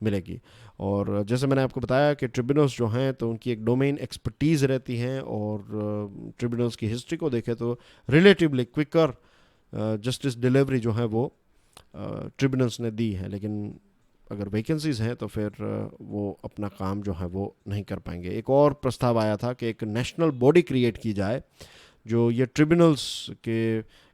मिलेगी। और जैसे मैंने आपको बताया कि ट्रिब्यूनल्स जो हैं तो उनकी एक डोमेन एक्सपर्टीज़ रहती हैं, और ट्रिब्यूनल्स की हिस्ट्री को देखें तो रिलेटिवली क्विकर जस्टिस डिलीवरी जो है वो ट्रिब्यूनल्स ने दी है, लेकिन अगर वैकेंसीज़ हैं तो फिर वो अपना काम जो है वो नहीं कर पाएंगे। एक और प्रस्ताव आया था कि एक नेशनल बॉडी क्रिएट की जाए जो ये ट्रिब्यूनल्स के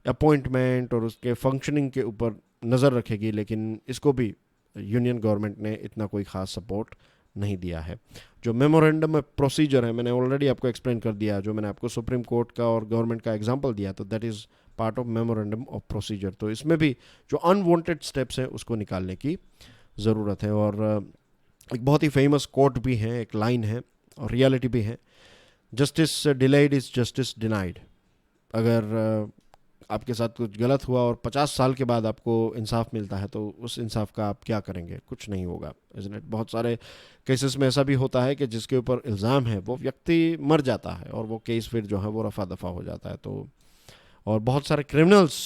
अपॉइंटमेंट और उसके फंक्शनिंग के ऊपर नज़र रखेगी, लेकिन इसको भी यूनियन गवर्नमेंट ने इतना कोई ख़ास सपोर्ट नहीं दिया है। जो मेमोरेंडम प्रोसीजर है, मैंने ऑलरेडी आपको एक्सप्लेन कर दिया, जो मैंने आपको सुप्रीम कोर्ट का और गवर्नमेंट का एग्जांपल दिया, तो that is part of memorandum of procedure. तो इसमें भी जो अनवांटेड स्टेप्स हैं उसको निकालने की ज़रूरत है। और एक बहुत ही फेमस कोट भी है, एक लाइन है और रियलिटी भी है, justice delayed is justice denied. अगर आपके साथ कुछ गलत हुआ और 50 साल के बाद आपको इंसाफ मिलता है, तो उस इंसाफ का आप क्या करेंगे? कुछ नहीं होगा, इज़न्ट इट? बहुत सारे केसेस में ऐसा भी होता है कि जिसके ऊपर इल्ज़ाम है वो व्यक्ति मर जाता है और वो केस फिर जो है वो रफा दफा हो जाता है। तो और बहुत सारे क्रिमिनल्स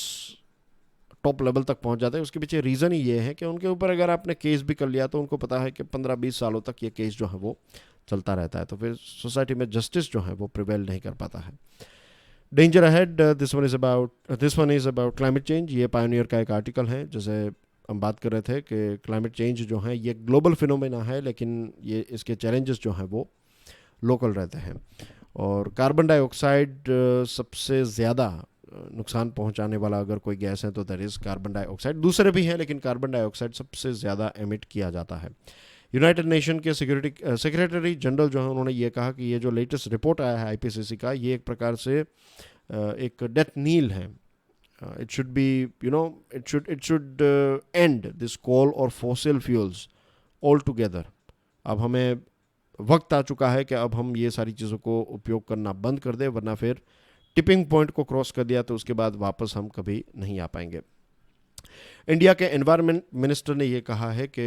टॉप लेवल तक पहुंच जाते हैं। उसके पीछे रीज़न ही ये है कि उनके ऊपर अगर आपने केस भी कर लिया तो उनको पता है कि 15-20 सालों तक ये केस जो है वो चलता रहता है, तो फिर सोसाइटी में जस्टिस जो है वो प्रिवेल नहीं कर पाता है। Danger ahead, this one is about climate change. ये पायोनियर का एक आर्टिकल है। जैसे हम बात कर रहे थे कि क्लाइमेट चेंज जो है ये ग्लोबल फिनोमेना है, लेकिन ये इसके चैलेंजेस जो हैं वो लोकल रहते हैं। और कार्बन डाइऑक्साइड सबसे ज़्यादा नुकसान पहुंचाने वाला अगर कोई गैस है तो दैट इज़ कार्बन डाइऑक्साइड। दूसरे भी हैं, लेकिन कार्बन डाइऑक्साइड सबसे ज़्यादा एमिट किया जाता है। यूनाइटेड नेशन के सेक्रेटरी जनरल जो है उन्होंने ये कहा कि ये जो लेटेस्ट रिपोर्ट आया है आईपीसीसी का, ये एक प्रकार से एक डेथ नील है। It should be it should end this coal और फॉसिल फ्यूल्स ऑल टुगेदर। अब हमें वक्त आ चुका है कि अब हम ये सारी चीज़ों को उपयोग करना बंद कर दें, वरना फिर टिपिंग पॉइंट को क्रॉस कर दिया तो उसके बाद वापस हम कभी नहीं आ पाएंगे। इंडिया के एनवायरनमेंट मिनिस्टर ने ये कहा है कि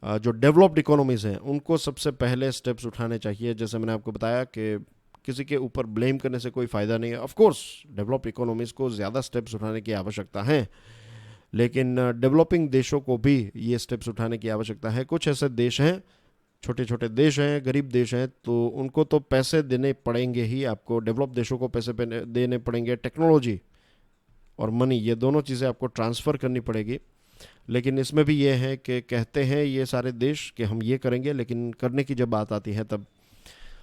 जो डेवलप्ड इकोनॉमीज़ हैं उनको सबसे पहले स्टेप्स उठाने चाहिए। जैसे मैंने आपको बताया कि किसी के ऊपर ब्लेम करने से कोई फ़ायदा नहीं है। ऑफ कोर्स डेवलप्ड इकोनॉमीज़ को ज़्यादा स्टेप्स उठाने की आवश्यकता है, लेकिन डेवलपिंग देशों को भी ये स्टेप्स उठाने की आवश्यकता है। कुछ ऐसे देश हैं, छोटे छोटे देश हैं, गरीब देश हैं, तो उनको तो पैसे देने पड़ेंगे ही। आपको डेवलप देशों को पैसे देने पड़ेंगे, टेक्नोलॉजी और मनी, ये दोनों चीज़ें आपको ट्रांसफ़र करनी पड़ेगी। लेकिन इसमें भी ये है कि कहते हैं ये सारे देश कि हम ये करेंगे, लेकिन करने की जब बात आती है तब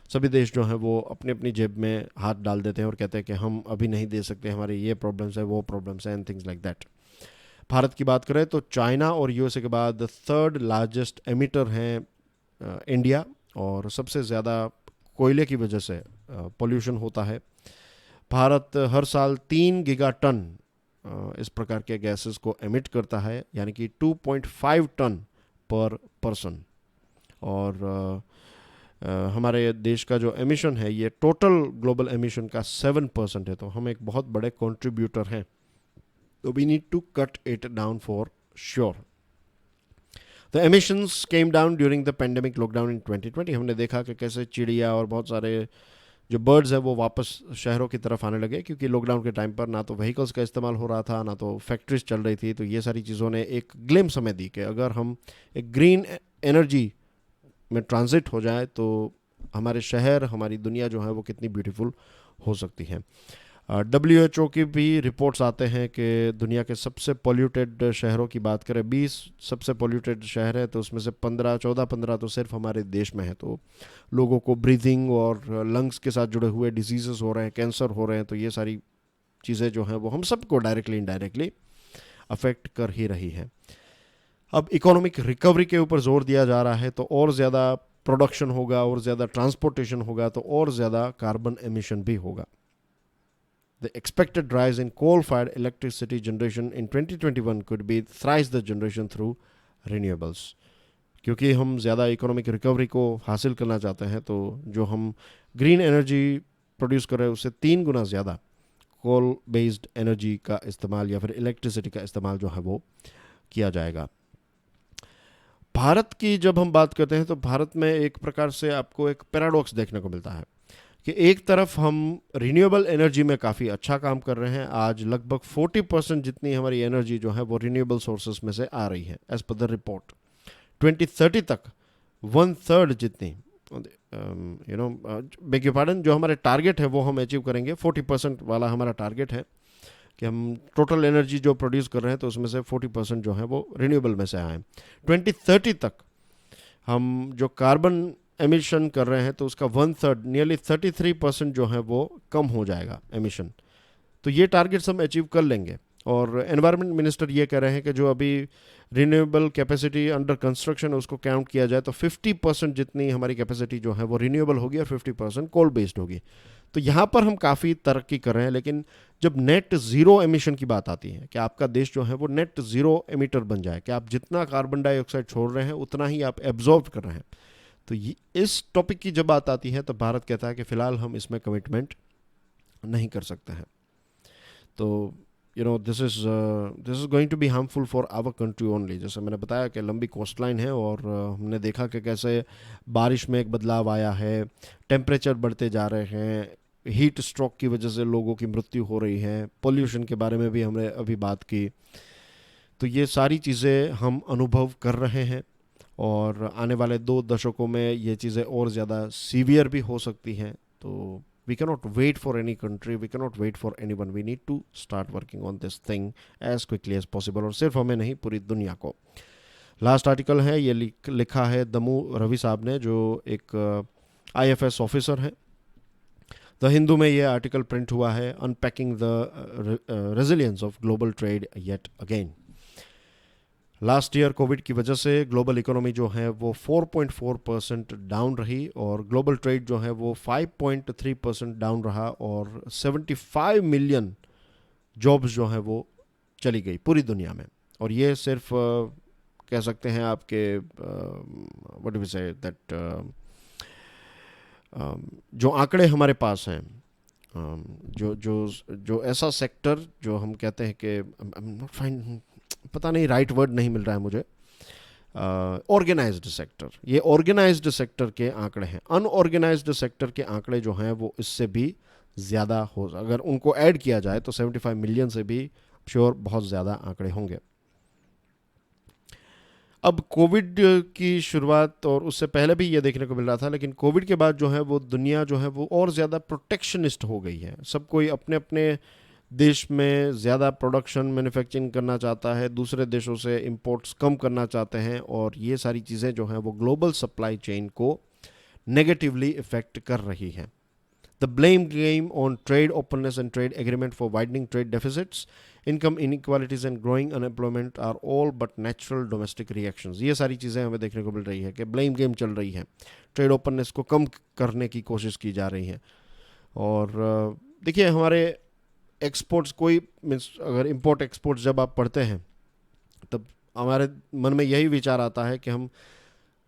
सभी देश जो हैं वो अपनी अपनी जेब में हाथ डाल देते हैं और कहते हैं कि हम अभी नहीं दे सकते, हमारे ये प्रॉब्लम्स है, वो प्रॉब्लम्स हैं, and things like that. Bharat की बात करें तो चाइना और यूएसए के बाद थर्ड लार्जेस्ट एमिटर हैं इंडिया, और सबसे ज़्यादा कोयले की वजह से पोल्यूशन होता है। भारत हर साल 3 गीगा टन इस प्रकार के गैसेस को एमिट करता है, यानी कि 2.5 टन पर पर्सन। और हमारे देश का जो एमिशन है ये टोटल ग्लोबल एमिशन का 7% है, तो हम एक बहुत बड़े कंट्रीब्यूटर हैं। तो we need to cut it down for sure. The emissions came down during the pandemic lockdown in 2020। हमने देखा कि कैसे चिड़िया और बहुत सारे जो बर्ड्स है वो वापस शहरों की तरफ आने लगे, क्योंकि लॉकडाउन के टाइम पर ना तो व्हीकल्स का इस्तेमाल हो रहा था, ना तो फैक्ट्रीज चल रही थी। तो ये सारी चीज़ों ने एक ग्लिम्स हमें दी कि अगर हम एक ग्रीन एनर्जी में ट्रांजिट हो जाए तो हमारे शहर, हमारी दुनिया जो है वो कितनी ब्यूटीफुल हो सकती है। WHO की भी रिपोर्ट्स आते हैं कि दुनिया के सबसे पोल्यूटेड शहरों की बात करें, 20 सबसे पोल्यूटेड शहर है, तो उसमें से 14-15 तो सिर्फ हमारे देश में है। तो लोगों को ब्रीथिंग और लंग्स के साथ जुड़े हुए डिजीज़ेस हो रहे हैं, कैंसर हो रहे हैं। तो ये सारी चीज़ें जो हैं वो हम सबको डायरेक्टली इनडायरेक्टली अफेक्ट कर ही रही है। अब इकोनॉमिक रिकवरी के ऊपर जोर दिया जा रहा है, तो और ज़्यादा प्रोडक्शन होगा, और ज़्यादा ट्रांसपोर्टेशन होगा, तो और ज़्यादा कार्बन एमिशन भी होगा। The expected rise in coal-fired electricity generation in 2021 could be thrice the generation through renewables. क्योंकि हम ज़्यादा इकोनॉमिक रिकवरी को हासिल करना चाहते हैं, तो जो हम ग्रीन एनर्जी प्रोड्यूस कर रहे हैं उससे 3 गुना ज़्यादा कोल बेस्ड एनर्जी का इस्तेमाल या फिर इलेक्ट्रिसिटी का इस्तेमाल जो है वो किया जाएगा। भारत की जब हम बात करते हैं तो भारत में एक प्रकार से आपको एक पैराडॉक्स देखने को मिलता है कि एक तरफ हम रिन्यूएबल एनर्जी में काफ़ी अच्छा काम कर रहे हैं। आज लगभग 40% जितनी हमारी एनर्जी जो है वो रिन्यूएबल सोर्सेस में से आ रही है एज पर द रिपोर्ट। 2030 तक 1/3 जितनी बेग पार्डन जो हमारे टारगेट है वो हम अचीव करेंगे। 40% वाला हमारा टारगेट है कि हम टोटल एनर्जी जो प्रोड्यूस कर रहे हैं तो उसमें से 40% जो है वो रिन्यूएबल में से आए। 2030 तक हम जो कार्बन एमिशन कर रहे हैं तो उसका 1/3 नियरली 33% जो है वो कम हो जाएगा एमिशन। तो ये टारगेट्स हम अचीव कर लेंगे। और एनवायरनमेंट मिनिस्टर ये कह रहे हैं कि जो अभी रिन्यूएबल कैपेसिटी अंडर कंस्ट्रक्शन है उसको काउंट किया जाए तो 50% जितनी हमारी कैपेसिटी जो है वो रिन्यूएबल होगी और 50% कोल बेस्ड होगी। तो यहाँ पर हम काफ़ी तरक्की कर रहे हैं। लेकिन जब नेट ज़ीरो एमिशन की बात आती है कि आपका देश जो है वो नेट ज़ीरो एमिटर बन जाए, कि आप जितना कार्बन डाइऑक्साइड छोड़ रहे हैं उतना ही आप एब्जॉर्ब कर रहे हैं, तो इस टॉपिक की जब बात आती है तो भारत कहता है कि फ़िलहाल हम इसमें कमिटमेंट नहीं कर सकते हैं। तो this is going to be harmful for our country only. जैसे मैंने बताया कि लंबी कोस्ट लाइन है और हमने देखा कि कैसे बारिश में एक बदलाव आया है, टेम्परेचर बढ़ते जा रहे हैं, हीट स्ट्रोक की वजह से लोगों की मृत्यु हो रही है, पोल्यूशन के बारे में भी हमने अभी बात की। तो ये सारी चीज़ें हम अनुभव कर रहे हैं और आने वाले 2 दशकों में ये चीज़ें और ज़्यादा सीवियर भी हो सकती हैं। तो we cannot wait for any country, we cannot wait for anyone, we need to start working on this thing as quickly as possible। और सिर्फ हमें नहीं, पूरी दुनिया को। लास्ट आर्टिकल है, ये लिखा है दमू रवि साहब ने, जो एक IFS ऑफिसर है। द हिंदू में ये आर्टिकल प्रिंट हुआ है, unpacking the resilience of global trade yet again. Last year Covid की वजह से ग्लोबल इकोनॉमी जो है वो 4.4% डाउन रही और ग्लोबल ट्रेड जो है वो 5.3% डाउन रहा और 75 मिलियन जॉब्स जो हैं वो चली गई पूरी दुनिया में। और ये सिर्फ कह सकते हैं आपके what do we say that जो आंकड़े हमारे पास हैं, जो जो जो ऐसा सेक्टर जो हम कहते हैं कि नॉट फाइन, पता नहीं राइट वर्ड नहीं मिल रहा है मुझे, ऑर्गेनाइज्ड सेक्टर, ये ऑर्गेनाइज्ड सेक्टर के आंकड़े हैं। अनऑर्गेनाइज्ड सेक्टर के आंकड़े जो हैं वो इससे भी ज़्यादा हो, अगर उनको ऐड किया जाए तो 75 मिलियन से भी श्योर बहुत ज़्यादा आंकड़े होंगे। अब कोविड की शुरुआत और उससे पहले भी ये देखने को मिल रहा था, लेकिन कोविड के बाद जो है वो दुनिया जो है वो और ज़्यादा प्रोटेक्शनिस्ट हो गई है। सब कोई अपने अपने देश में ज़्यादा प्रोडक्शन मैन्युफैक्चरिंग करना चाहता है, दूसरे देशों से इंपोर्ट्स कम करना चाहते हैं और ये सारी चीज़ें जो हैं वो ग्लोबल सप्लाई चेन को नेगेटिवली इफेक्ट कर रही हैं। The blame game on trade openness and trade agreement for widening trade deficits, income inequalities and growing unemployment are all but natural domestic reactions। ये सारी चीज़ें हमें देखने को मिल रही है कि ब्लेम गेम चल रही है, ट्रेड ओपननेस को कम करने की कोशिश की जा रही है। और देखिए हमारे एक्सपोर्ट्स, कोई मीन्स अगर इंपोर्ट एक्सपोर्ट्स जब आप पढ़ते हैं तब हमारे मन में यही विचार आता है कि हम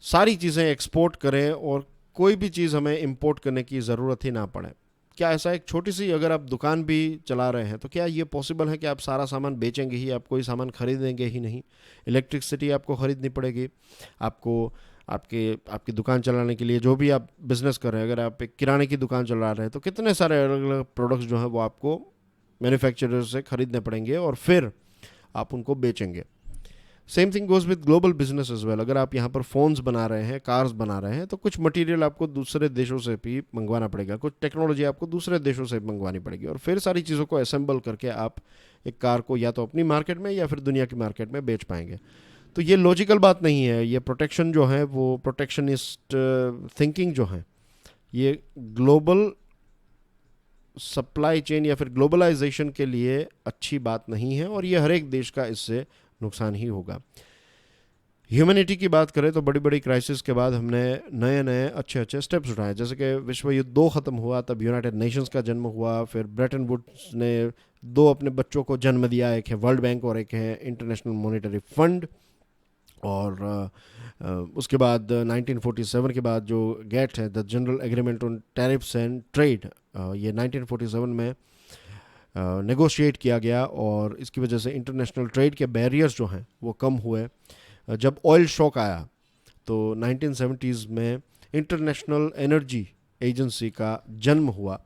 सारी चीज़ें एक्सपोर्ट करें और कोई भी चीज़ हमें इंपोर्ट करने की ज़रूरत ही ना पड़े। क्या ऐसा एक छोटी सी अगर आप दुकान भी चला रहे हैं तो क्या ये पॉसिबल है कि आप सारा सामान बेचेंगे ही, आप कोई सामान खरीदेंगे ही नहीं? इलेक्ट्रिसिटी आपको ख़रीदनी पड़ेगी, आपको आपकी दुकान चलाने के लिए जो भी आप बिज़नेस कर रहे हैं, अगर आप एक किराने की दुकान चला रहे हैं तो कितने सारे अलग अलग प्रोडक्ट्स जो हैं वो आपको मैन्युफैक्चरर से ख़रीदने पड़ेंगे और फिर आप उनको बेचेंगे। Same thing goes with global business as well. अगर आप यहाँ पर फ़ोन्स बना रहे हैं, कार्स बना रहे हैं, तो कुछ मटेरियल आपको दूसरे देशों से भी मंगवाना पड़ेगा, कुछ टेक्नोलॉजी आपको दूसरे देशों से मंगवानी पड़ेगी और फिर सारी चीज़ों को असेंबल करके आप एक कार को या तो अपनी मार्केट में या फिर दुनिया की मार्केट में बेच पाएंगे। तो ये लॉजिकल बात नहीं है। ये प्रोटेक्शन जो है वो प्रोटेक्शनिस्ट थिंकिंग जो है ये ग्लोबल सप्लाई चेन या फिर ग्लोबलाइजेशन के लिए अच्छी बात नहीं है और ये हर एक देश का इससे नुकसान ही होगा। ह्यूमैनिटी की बात करें तो बड़ी बड़ी क्राइसिस के बाद हमने नए नए अच्छे अच्छे स्टेप्स उठाए, जैसे कि विश्व युद्ध 2 ख़त्म हुआ तब यूनाइटेड नेशंस का जन्म हुआ, फिर ब्रेटन वुड्स ने 2 अपने बच्चों को जन्म दिया, एक है वर्ल्ड बैंक और एक है इंटरनेशनल मॉनेटरी फंड। और उसके बाद 1947 के बाद जो गेट है, the general agreement on tariffs and trade, ये 1947 में नेगोशिएट किया गया और इसकी वजह से इंटरनेशनल ट्रेड के बैरियर्स जो हैं वो कम हुए। जब ऑयल शॉक आया तो 1970s में इंटरनेशनल एनर्जी एजेंसी का जन्म हुआ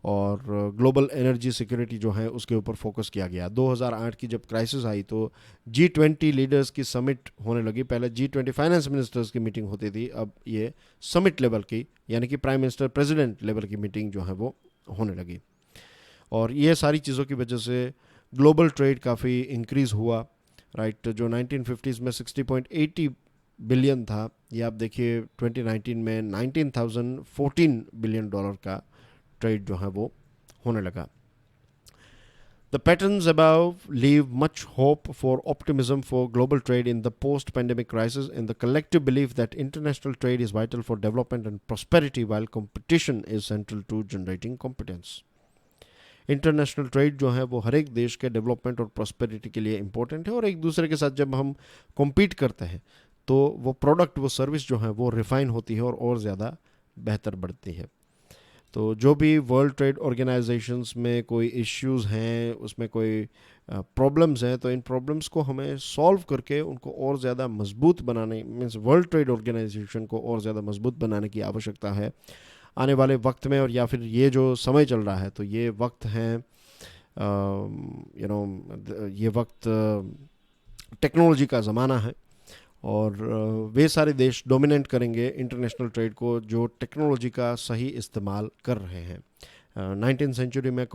और ग्लोबल एनर्जी सिक्योरिटी जो है उसके ऊपर फोकस किया गया। 2008 की जब क्राइसिस आई तो G20 लीडर्स की समिट होने लगी। पहले G20 फाइनेंस मिनिस्टर्स की मीटिंग होती थी, अब ये समिट लेवल की यानी कि प्राइम मिनिस्टर प्रेसिडेंट लेवल की मीटिंग जो है वो होने लगी। और ये सारी चीज़ों की वजह से ग्लोबल ट्रेड काफ़ी इंक्रीज़ हुआ, राइट। जो 1950s में 60.80 बिलियन था, ये आप देखिए 2019 में 19,014 बिलियन डॉलर का ट्रेड जो है वो होने लगा। The patterns above leave much hope for optimism for global trade in the post pandemic crisis, in the collective belief that international trade is vital for development and prosperity, while competition is central to generating competence. International trade जो है वो हर एक देश के डेवलपमेंट और प्रॉस्पेरिटी के लिए इम्पोर्टेंट है, और एक दूसरे के साथ जब हम कॉम्पीट करते हैं तो वो प्रोडक्ट, वो सर्विस जो है वो रिफाइन होती है और ज़्यादा बेहतर बढ़ती है. तो जो भी वर्ल्ड ट्रेड ऑर्गेनाइजेशंस में कोई इश्यूज हैं, उसमें कोई प्रॉब्लम्स हैं, तो इन प्रॉब्लम्स को हमें सॉल्व करके उनको और ज़्यादा मजबूत बनाने, मीन्स वर्ल्ड ट्रेड ऑर्गेनाइजेशन को और ज़्यादा मजबूत बनाने की आवश्यकता है आने वाले वक्त में. और या फिर ये जो समय चल रहा है, तो ये वक्त हैं, ये वक्त टेक्नोलॉजी का ज़माना है, और वे सारे देश डोमिनेट करेंगे इंटरनेशनल ट्रेड को जो टेक्नोलॉजी का सही इस्तेमाल कर रहे हैं. 19th सेंचुरी में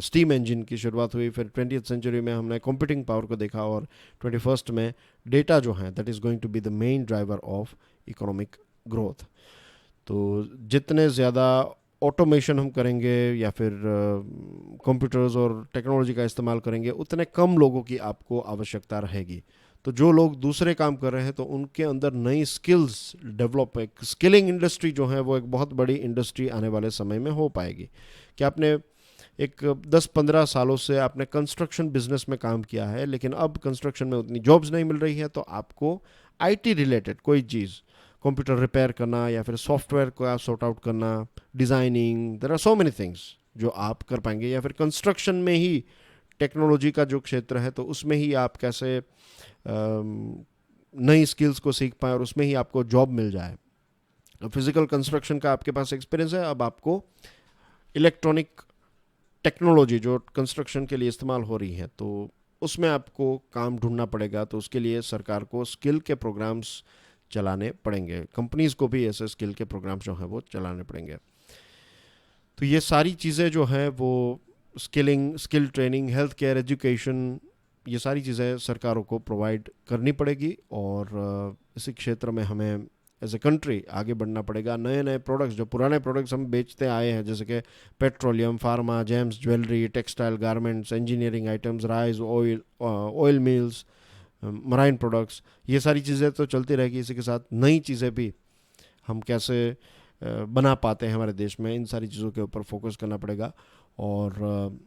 स्टीम इंजन की शुरुआत हुई, फिर 20th सेंचुरी में हमने कंप्यूटिंग पावर को देखा, और 21st में डेटा जो है that is going to be the main driver of economic growth. तो जितने ज़्यादा ऑटोमेशन हम करेंगे या फिर कंप्यूटर्स और टेक्नोलॉजी का इस्तेमाल करेंगे, उतने कम लोगों की आपको आवश्यकता रहेगी. तो जो लोग दूसरे काम कर रहे हैं तो उनके अंदर नई स्किल्स डेवलप, एक स्किलिंग इंडस्ट्री जो है वो एक बहुत बड़ी इंडस्ट्री आने वाले समय में हो पाएगी. कि आपने एक 10-15 सालों से आपने कंस्ट्रक्शन बिजनेस में काम किया है, लेकिन अब कंस्ट्रक्शन में उतनी जॉब्स नहीं मिल रही है, तो आपको आईटी रिलेटेड कोई चीज़, कंप्यूटर रिपेयर करना या फिर सॉफ्टवेयर को आप सॉर्ट आउट करना, designing, there are so many things जो आप कर पाएंगे. या फिर कंस्ट्रक्शन में ही टेक्नोलॉजी का जो क्षेत्र है, तो उसमें ही आप कैसे नई स्किल्स को सीख पाएँ और उसमें ही आपको जॉब मिल जाए. फिजिकल कंस्ट्रक्शन का आपके पास एक्सपीरियंस है, अब आपको इलेक्ट्रॉनिक टेक्नोलॉजी जो कंस्ट्रक्शन के लिए इस्तेमाल हो रही है, तो उसमें आपको काम ढूंढना पड़ेगा. तो उसके लिए सरकार को स्किल के प्रोग्राम्स चलाने पड़ेंगे, कंपनीज़ को भी ऐसे स्किल के प्रोग्राम्स जो हैं वो चलाने पड़ेंगे. तो ये सारी चीज़ें जो हैं वो skill training, health care, education, ये सारी चीज़ें सरकारों को प्रोवाइड करनी पड़ेगी. और इसी क्षेत्र में हमें एज ए कंट्री आगे बढ़ना पड़ेगा. नए नए प्रोडक्ट्स, जो पुराने प्रोडक्ट्स हम बेचते आए हैं, जैसे कि petroleum, pharma, James, jewellery, textile, garments, engineering items, rice, oil mills, marine products, ये सारी चीज़ें तो चलती रहेगी. इसी के साथ नई चीज़ें भी हम कैसे बना पाते हैं हमारे देश में, इन सारी चीज़ों के ऊपर फोकस करना पड़ेगा. और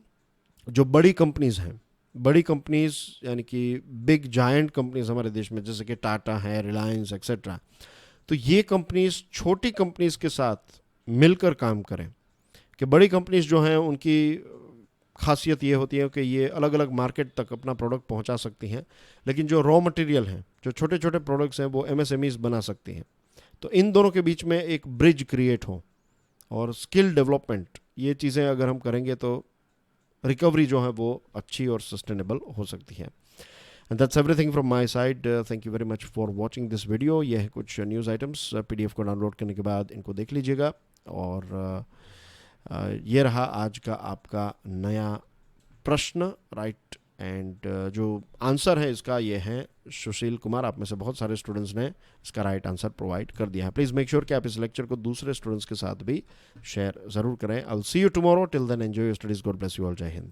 जो बड़ी कंपनीज़ हैं, बड़ी कंपनीज़ यानी कि बिग जायंट कंपनीज़ हमारे देश में, जैसे कि टाटा है, रिलायंस एक्सेट्रा, तो ये कंपनीज़ छोटी कंपनीज़ के साथ मिलकर काम करें. कि बड़ी कंपनीज़ जो हैं उनकी खासियत ये होती है कि ये अलग अलग मार्केट तक अपना प्रोडक्ट पहुंचा सकती हैं, लेकिन जो रॉ मटेरियल हैं, जो छोटे छोटे प्रोडक्ट्स हैं, वो एमएसएमईज़ बना सकती हैं. तो इन दोनों के बीच में एक ब्रिज क्रिएट हो, और स्किल डेवलपमेंट, ये चीज़ें अगर हम करेंगे तो रिकवरी जो है वो अच्छी और सस्टेनेबल हो सकती है. And that's everything from my side. Thank you very much for watching this video. ये है कुछ न्यूज़ आइटम्स, पीडीएफ को डाउनलोड करने के बाद इनको देख लीजिएगा. और ये रहा आज का आपका नया प्रश्न, राइट. एंड जो आंसर है इसका ये है सुशील कुमार. आप में से बहुत सारे स्टूडेंट्स ने इसका राइट आंसर प्रोवाइड कर दिया है. प्लीज़ मेक श्योर कि आप इस लेक्चर को दूसरे स्टूडेंट्स के साथ भी शेयर ज़रूर करें. I will see you tomorrow. Till then enjoy your studies. God bless you all. जय हिंद.